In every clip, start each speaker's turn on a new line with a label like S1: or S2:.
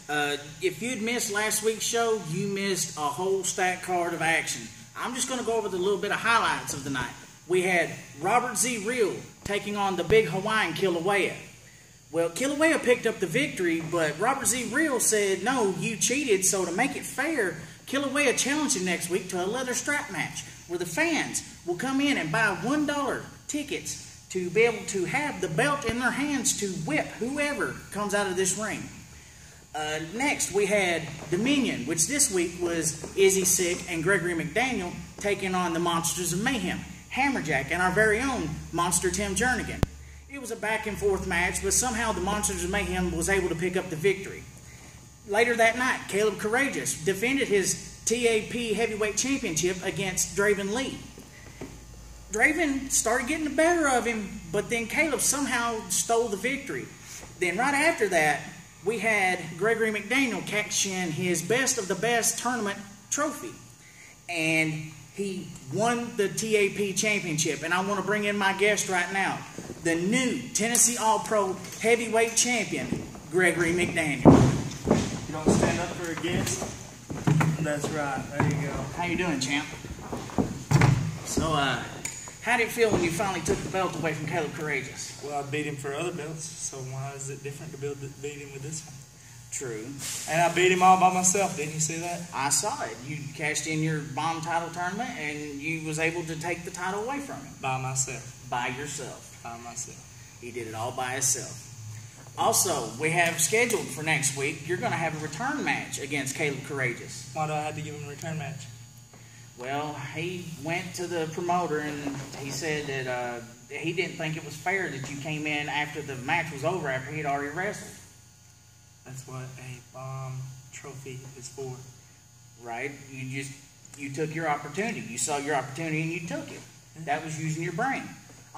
S1: If you'd missed last week's show, you missed a whole stack card of action. I'm just going to go over the little bit of highlights of the night. We had Robert Z. Real taking on the big Hawaiian Kilauea. Well, Kilauea picked up the victory, but Robert Z. Real said, no, you cheated, so to make it fair, Kilauea challenged him next week to a leather strap match where the fans will come in and buy $1 tickets to be able to have the belt in their hands to whip whoever comes out of this ring. Next, we had Dominion, which this week was Izzy Sick and Gregory McDaniel taking on the Monsters of Mayhem, Hammerjack, and our very own Monster Tim Jernigan. It was a back-and-forth match, but somehow the Monsters of Mayhem was able to pick up the victory. Later that night, Caleb Courageous defended his TAP Heavyweight Championship against Draven Lee. Draven started getting the better of him, but then Caleb somehow stole the victory. Then right after that, we had Gregory McDaniel cash in his Best of the Best tournament trophy. And he won the TAP Championship. And I want to bring in my guest right now, the new Tennessee All-Pro Heavyweight Champion, Gregory McDaniel.
S2: You don't stand up for a guest? That's right. There you go.
S1: How you doing, champ? So, how did it feel when you finally took the belt away from Caleb Courageous?
S2: Well, I beat him for other belts, so why is it different to beat him with this one?
S1: True.
S2: And I beat him all by myself. Didn't you see that?
S1: I saw it. You cashed in your bomb title tournament, and you was able to take the title away from him.
S2: By myself.
S1: By yourself.
S2: By myself.
S1: He did it all by himself. Also, we have scheduled for next week, you're going to have a return match against Caleb Courageous.
S2: Why do I have to give him a return match?
S1: Well, he went to the promoter and he said that he didn't think it was fair that you came in after the match was over after he'd already wrestled.
S2: That's what a bomb trophy is for.
S1: Right? You took your opportunity. You saw your opportunity and you took it. That was using your brain.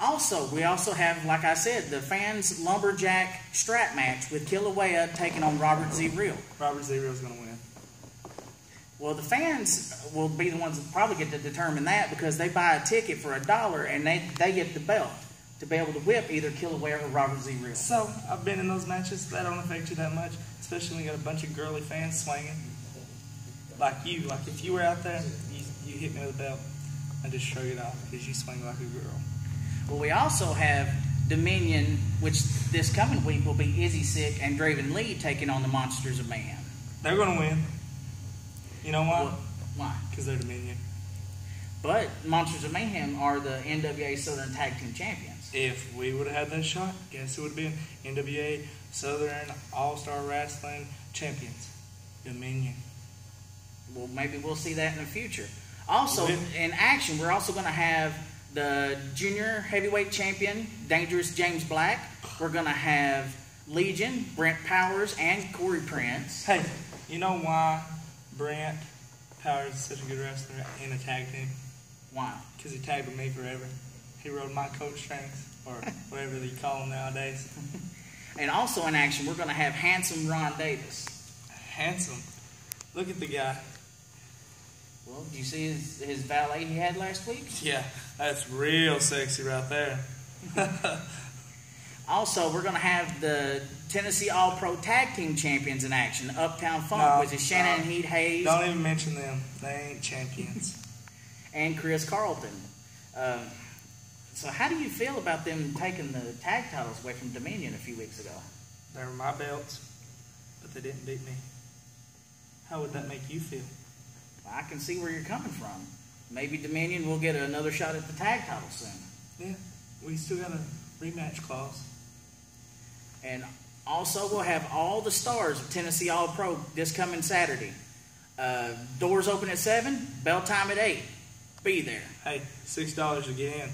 S1: Also, we also have, like I said, the fans lumberjack strap match with Kilauea taking on Robert Z. Real.
S2: Robert Z. Real's going to win.
S1: Well, the fans will be the ones that probably get to determine that because they buy a ticket for $1 and they get the belt to be able to whip either Kilauea or Robert Z. Real.
S2: So, I've been in those matches. That don't affect you that much, especially when you got a bunch of girly fans swinging. Like you. Like if you were out there, you hit me with a belt, I just shrug it off because you swing like a girl.
S1: Well, we also have Dominion, which this coming week will be Izzy Sick and Draven Lee taking on the Monsters of Mayhem.
S2: They're going to win. You know why?
S1: Well, why?
S2: Because they're Dominion.
S1: But Monsters of Mayhem are the NWA Southern Tag Team Champions.
S2: If we would have had that shot, guess who would have been NWA Southern All-Star Wrestling Champions? Dominion.
S1: Well, maybe we'll see that in the future. Also, in action, we're also going to have the Junior Heavyweight Champion, Dangerous James Black. We're going to have Legion, Brent Powers, and Corey Prince.
S2: Hey, you know why Brent Powers is such a good wrestler in a tag team?
S1: Why?
S2: Because he tagged with me forever. He rode my coat strings, or whatever you call them nowadays.
S1: And also in action, we're going to have Handsome Ron Davis.
S2: Handsome. Look at the guy.
S1: Well, did you see his valet he had last week?
S2: Yeah, that's real sexy right there.
S1: Also, we're going to have the Tennessee All-Pro Tag Team Champions in action. Uptown Funk, which is Shannon and Heat Hayes.
S2: Don't even mention them. They ain't champions.
S1: And Chris Carlton. So how do you feel about them taking the tag titles away from Dominion a few weeks ago?
S2: They were my belts, but they didn't beat me. How would that make you feel?
S1: I can see where you're coming from. Maybe Dominion will get another shot at the tag title soon.
S2: Yeah, we still got a rematch clause.
S1: And also we'll have all the stars of Tennessee All-Pro this coming Saturday. Doors open at 7, bell time at 8. Be there.
S2: Hey, $6 to get in.